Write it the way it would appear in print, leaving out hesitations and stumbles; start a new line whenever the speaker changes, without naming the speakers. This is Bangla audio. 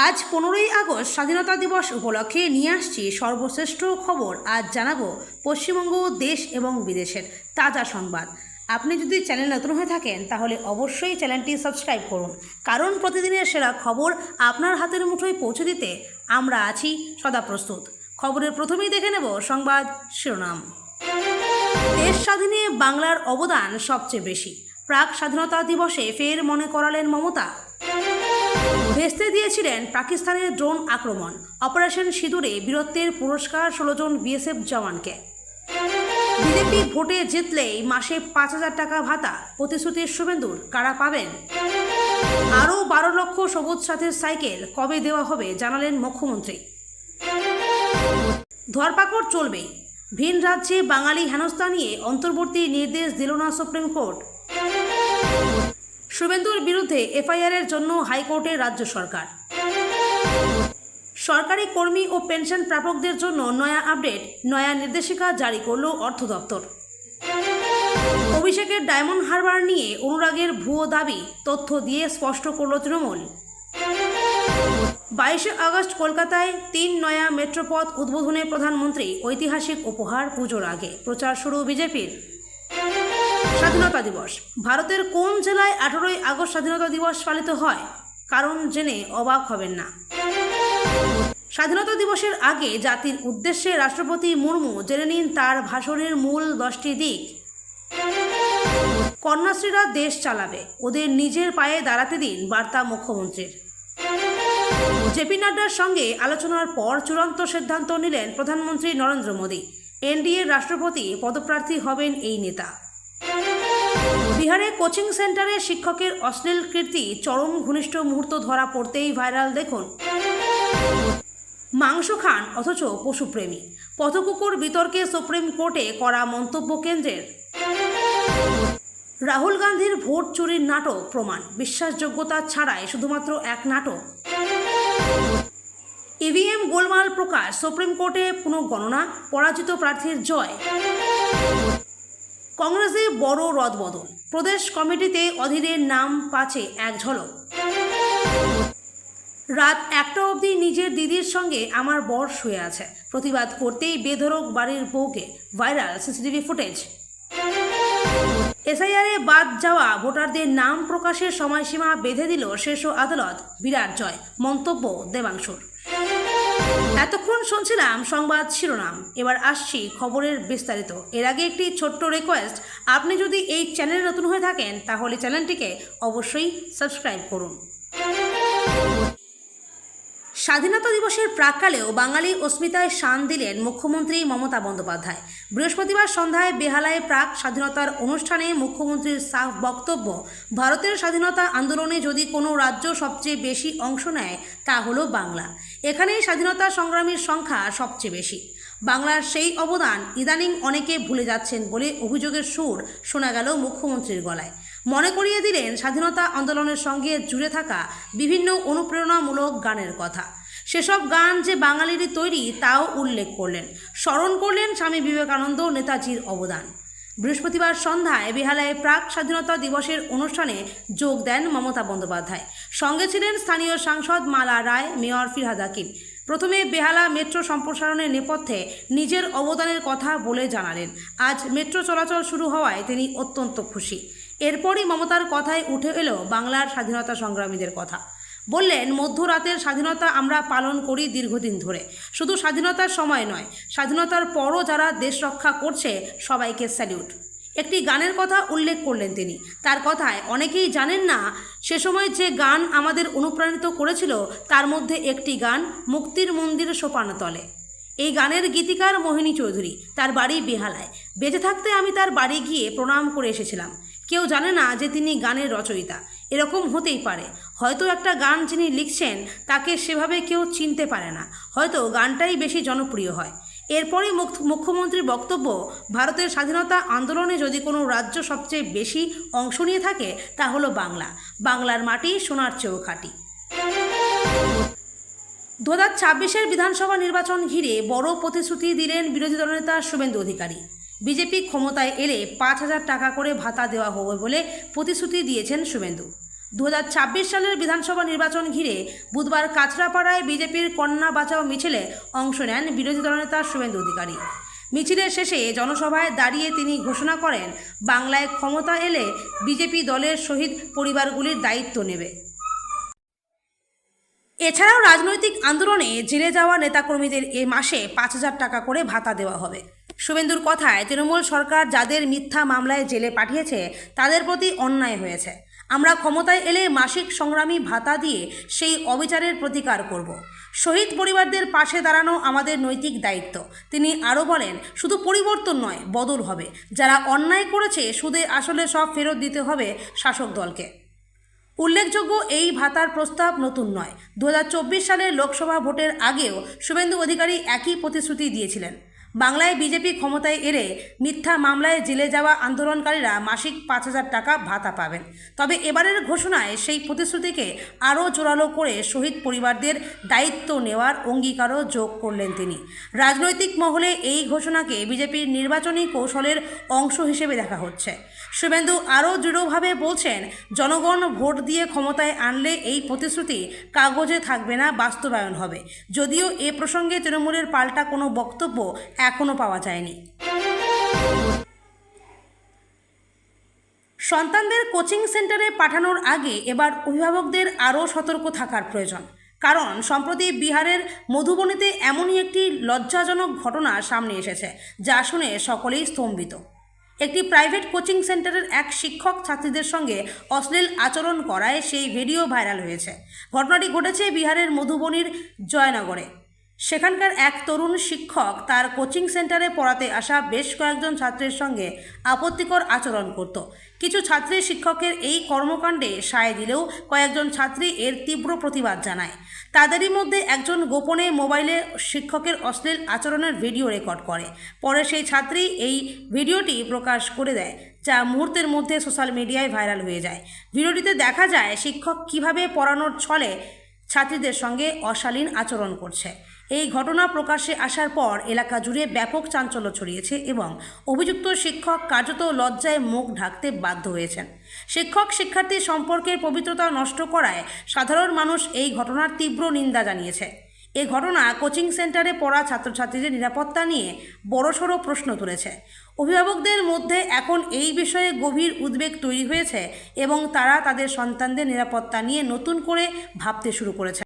আজ 15ই আগস্ট স্বাধীনতা দিবস উপলক্ষে নিয়ে আসছি সর্বশ্রেষ্ঠ খবর। আজ জানাবো পশ্চিমবঙ্গ, দেশ এবং বিদেশের তাজা সংবাদ। আপনি যদি চ্যানেল নতুন হয়ে থাকেন তাহলে অবশ্যই চ্যানেলটি সাবস্ক্রাইব করুন, কারণ প্রতিদিনের সেরা খবর আপনার হাতের মুঠোয় পৌঁছে দিতে আমরা আছি সদা প্রস্তুত। খবরের প্রথমেই দেখে নেব সংবাদ শিরোনাম। দেশ স্বাধীনে বাংলার অবদান সবচেয়ে বেশি, প্রাক স্বাধীনতা দিবসে ফের মনে করালেন মমতা। ভেস্তে দিয়েছিলেন পাকিস্তানের ড্রোন আক্রমণ, অপারেশন সিঁদুরে বীরত্বের পুরস্কার 16 জন বিএসএফ জওয়ানকে। বিজেপি ভোটে জিতলেই মাসে 5,000 টাকা ভাতা, প্রতিশ্রুতি শুভেন্দুর, কারা পাবেন? আরও 12 লক্ষ সবুজ সাথের সাইকেল কবে দেওয়া হবে জানালেন মুখ্যমন্ত্রী। ধরপাকড় চলবেই, ভিন রাজ্যে বাঙালি হেনস্থা নিয়ে অন্তর্বর্তী নির্দেশ দিল না সুপ্রিম কোর্ট। শুভেন্দুর বিরুদ্ধে এফআইআরের জন্য হাইকোর্টের রাজ্য সরকার। সরকারি কর্মী ও পেনশন প্রাপকদের জন্য নয়া আপডেট, নয়া নির্দেশিকা জারি করল অর্থ দপ্তর। অভিষেকের ডায়মন্ড হারবার নিয়ে অনুরাগের ভুয়ো দাবি তথ্য দিয়ে স্পষ্ট করল তৃণমূল। 22 আগস্ট কলকাতায় 3 নয়া মেট্রোপথ উদ্বোধনে প্রধানমন্ত্রী, ঐতিহাসিক উপহার পুজোর আগে। প্রচার শুরু বিজেপির। স্বাধীনতা দিবস, ভারতের কোন জেলায় 18ই আগস্ট স্বাধীনতা দিবস পালিত হয়? কারণ জেনে অবাক হবেন না। স্বাধীনতা দিবসের আগে জাতির উদ্দেশ্যে রাষ্ট্রপতি মুর্মু জেনে নিন তার ভাষণের মূল 10টি দিক। কন্যাশ্রীরা দেশ চালাবে, ওদের নিজের পায়ে দাঁড়াতে দিন, বার্তা মুখ্যমন্ত্রীর। জেপি নাড্ডার সঙ্গে আলোচনার পর চূড়ান্ত সিদ্ধান্ত নিলেন প্রধানমন্ত্রী নরেন্দ্র মোদী। এনডিএর রাষ্ট্রপতি পদপ্রার্থী হবেন এই নেতা। বিহারে কোচিং সেন্টারে শিক্ষকের অশ্লীল কীর্তি, চরম ঘনিষ্ঠ মুহূর্ত ধরা পড়তেই ভাইরাল দেখুন। মাংস খান অথচ পশুপ্রেমী, পথকুকুর বিতর্কে সুপ্রিম কোর্টে করা মন্তব্য কেন্দ্রের। রাহুল গান্ধীর ভোট চুরির নাটক প্রমাণ, বিশ্বাসযোগ্যতা ছাড়াই শুধুমাত্র এক নাটক। ইভিএম গোলমাল প্রকাশ, সুপ্রিম কোর্টে পুনঃগণনা, পরাজিত প্রার্থীর জয়। কংগ্রেসে বড় রদবদল, প্রদেশ কমিটিতে অধীরের নাম পাচ্ছে এক ঝলক। রাত 1টা অবধি নিজের দিদির সঙ্গে আমার বর শুয়ে আছে, প্রতিবাদ করতেই বেধড়ক বাড়ির বউকে, ভাইরাল সিসিটিভি ফুটেজ। এসআইআরে বাদ যাওয়া ভোটারদের নাম প্রকাশের সময়সীমা বেঁধে দিল শীর্ষ আদালত, বিরাট জয়, মন্তব্য দেবাংশুর। এতক্ষণ শুনছিলাম সংবাদ শিরোনাম, এবার আসছি খবরের বিস্তারিত। এর আগে একটি ছোট্ট রিকোয়েস্ট, আপনি যদি এই চ্যানেলে নতুন হয়ে থাকেন তাহলে চ্যানেলটিকে অবশ্যই সাবস্ক্রাইব করুন। স্বাধীনতা দিবসের প্রাক্কালেও বাঙালি অস্মিতায় শান দিলেন মুখ্যমন্ত্রী মমতা বন্দ্যোপাধ্যায়। বৃহস্পতিবার সন্ধ্যায় বেহালায় প্রাক স্বাধীনতার অনুষ্ঠানে মুখ্যমন্ত্রীর সাফ বক্তব্য, ভারতের স্বাধীনতা আন্দোলনে যদি কোনো রাজ্য সবচেয়ে বেশি অংশ নেয় তা হলো বাংলা। এখানেই স্বাধীনতা সংগ্রামীর সংখ্যা সবচেয়ে বেশি। বাংলার সেই অবদান ইদানিং অনেকে ভুলে যাচ্ছেন বলে অভিযোগের সুর শোনা গেল মুখ্যমন্ত্রীর গলায়। মনে করিয়ে দিলেন স্বাধীনতা আন্দোলনের সঙ্গে জুড়ে থাকা বিভিন্ন অনুপ্রেরণামূলক গানের কথা। সেসব গান যে বাঙালিরই তৈরি তাও উল্লেখ করলেন। স্মরণ করলেন স্বামী বিবেকানন্দ, নেতাজির অবদান। বৃহস্পতিবার সন্ধ্যায় বেহালায় প্রাক স্বাধীনতা দিবসের অনুষ্ঠানে যোগ দেন মমতা বন্দ্যোপাধ্যায়। সঙ্গে ছিলেন স্থানীয় সাংসদ মালা রায়, মেয়র ফিরহাদ হাকিম। প্রথমে বেহালা মেট্রো সম্প্রসারণের নেপথ্যে নিজের অবদানের কথা বলে জানালেন। আজ মেট্রো চলাচল শুরু হওয়ায় তিনি অত্যন্ত খুশি। এরপরই মমতার কথায় উঠে এলো বাংলার স্বাধীনতা সংগ্রামীদের কথা। বললেন, মধ্যরাতের স্বাধীনতা আমরা পালন করি দীর্ঘদিন ধরে, শুধু স্বাধীনতার সময় নয়, স্বাধীনতার পরও যারা দেশ রক্ষা করছে সবাইকে স্যালিউট। একটি গানের কথা উল্লেখ করলেন তিনি। তার কথায় অনেকেই জানেন না সে সময় যে গান আমাদের অনুপ্রাণিত করেছিল তার মধ্যে একটি গান মুক্তির মন্দির সোপানতলে। এই গানের গীতিকার মোহিনী চৌধুরী, তার বাড়ি বেহালায়। বেঁচে থাকতে আমি তার বাড়ি গিয়ে প্রণাম করে এসেছিলাম। কেউ জানে না যে তিনি গানের রচয়িতা। এরকম হতেই পারে, হয়তো একটা গান যিনি লিখছেন তাকে সেভাবে কেউ চিনতে পারে না, হয়তো গানটাই বেশি জনপ্রিয় হয়। এরপরই মুখ্যমন্ত্রীর বক্তব্য, ভারতের স্বাধীনতা আন্দোলনে যদি কোনো রাজ্য সবচেয়ে বেশি অংশ নিয়ে থাকে তা হলো বাংলা। বাংলার মাটি সোনার চেয়েও খাঁটি। 2026-এর বিধানসভা নির্বাচন ঘিরে বড় প্রতিশ্রুতি দিলেন বিরোধী দলনেতা শুভেন্দু অধিকারী। বিজেপি ক্ষমতায় এলে 5,000 টাকা করে ভাতা দেওয়া হবে বলে প্রতিশ্রুতি দিয়েছেন শুভেন্দু। 2026 সালের বিধানসভা নির্বাচন ঘিরে বুধবার কাছড়াপাড়ায় বিজেপির কন্যা বাঁচাও মিছিলে অংশ নেন বিরোধী দলনেতা শুভেন্দু অধিকারী। মিছিলের শেষে জনসভায় দাঁড়িয়ে তিনি ঘোষণা করেন, বাংলায় ক্ষমতা এলে বিজেপি দলের শহীদ পরিবারগুলির দায়িত্ব নেবে। এছাড়াও রাজনৈতিক আন্দোলনে জেলে যাওয়া নেতাকর্মীদের এ মাসে 5,000 টাকা করে ভাতা দেওয়া হবে। শুভেন্দুর কথায়, তৃণমূল সরকার যাদের মিথ্যা মামলায় জেলে পাঠিয়েছে তাদের প্রতি অন্যায় হয়েছে। আমরা ক্ষমতায় এলে মাসিক সংগ্রামী ভাতা দিয়ে সেই অবিচারের প্রতিকার করব। শহীদ পরিবারদের পাশে দাঁড়ানো আমাদের নৈতিক দায়িত্ব। তিনি আরও বলেন, শুধু পরিবর্তন নয়, বদল হবে। যারা অন্যায় করেছে সুদে আসলে সব ফেরত দিতে হবে শাসক দলকে। উল্লেখযোগ্য, এই ভাতার প্রস্তাব নতুন নয়। 2024 সালের লোকসভা ভোটের আগেও শুভেন্দু অধিকারী একই প্রতিশ্রুতি দিয়েছিলেন। বাংলায় বিজেপি ক্ষমতায় এলে মিথ্যা মামলায় জেলে যাওয়া আন্দোলনকারীরা মাসিক 5,000 টাকা ভাতা পাবেন। তবে এবারের ঘোষণায় সেই প্রতিশ্রুতিকে আরও জোরালো করে শহীদ পরিবারদের দায়িত্ব নেওয়ার অঙ্গীকারও যোগ করলেন তিনি। রাজনৈতিক মহলে এই ঘোষণাকে বিজেপির নির্বাচনী কৌশলের অংশ হিসেবে দেখা হচ্ছে। শুভেন্দু আরও দৃঢ়ভাবে বলছেন, জনগণ ভোট দিয়ে ক্ষমতায় আনলে এই প্রতিশ্রুতি কাগজে থাকবে না, বাস্তবায়ন হবে। যদিও এ প্রসঙ্গে তৃণমূলের পাল্টা কোনো বক্তব্য এখনও পাওয়া যায়নি। সন্তানদের কোচিং সেন্টারে পাঠানোর আগে এবার অভিভাবকদের আরও সতর্ক থাকার প্রয়োজন। কারণ সম্প্রতি বিহারের মধুবনীতে এমনই একটি লজ্জাজনক ঘটনা সামনে এসেছে, যা শুনে সকলেই স্তম্ভিত। একটি প্রাইভেট কোচিং সেন্টারের এক শিক্ষক ছাত্রীদের সঙ্গে অশ্লীল আচরণ করায় সেই ভিডিও ভাইরাল হয়েছে। ঘটনাটি ঘটেছে বিহারের মধুবনীর জয়নগরে। সেখানকার এক তরুণ শিক্ষক তার কোচিং সেন্টারে পড়াতে আসা বেশ কয়েকজন ছাত্রের সঙ্গে আপত্তিকর আচরণ করত। কিছু ছাত্রী শিক্ষকের এই কর্মকাণ্ডে সায় দিলেও কয়েকজন ছাত্রী এর তীব্র প্রতিবাদ জানায়। তাদেরই মধ্যে একজন গোপনে মোবাইলে শিক্ষকের অশ্লীল আচরণের ভিডিও রেকর্ড করে। পরে সেই ছাত্রী এই ভিডিওটি প্রকাশ করে দেয়, যা মুহূর্তের মধ্যে সোশ্যাল মিডিয়ায় ভাইরাল হয়ে যায়। ভিডিওটিতে দেখা যায় শিক্ষক কিভাবে পড়ানোর ছলে ছাত্রীদের সঙ্গে অশালীন আচরণ করছে। এই ঘটনা প্রকাশ্যে আসার পর এলাকা জুড়ে ব্যাপক চাঞ্চল্য ছড়িয়েছে এবং অভিযুক্ত শিক্ষক কার্যত লজ্জায় মুখ ঢাকতে বাধ্য হয়েছেন। শিক্ষক শিক্ষার্থী সম্পর্কের পবিত্রতা নষ্ট করায় সাধারণ মানুষ এই ঘটনার তীব্র নিন্দা জানিয়েছে। এ ঘটনা কোচিং সেন্টারে পড়া ছাত্রছাত্রীদের নিরাপত্তা নিয়ে বড়সড় প্রশ্ন তুলেছে। অভিভাবকদের মধ্যে এখন এই বিষয়ে গভীর উদ্বেগ তৈরি হয়েছে এবং তারা তাদের সন্তানদের নিরাপত্তা নিয়ে নতুন করে ভাবতে শুরু করেছে।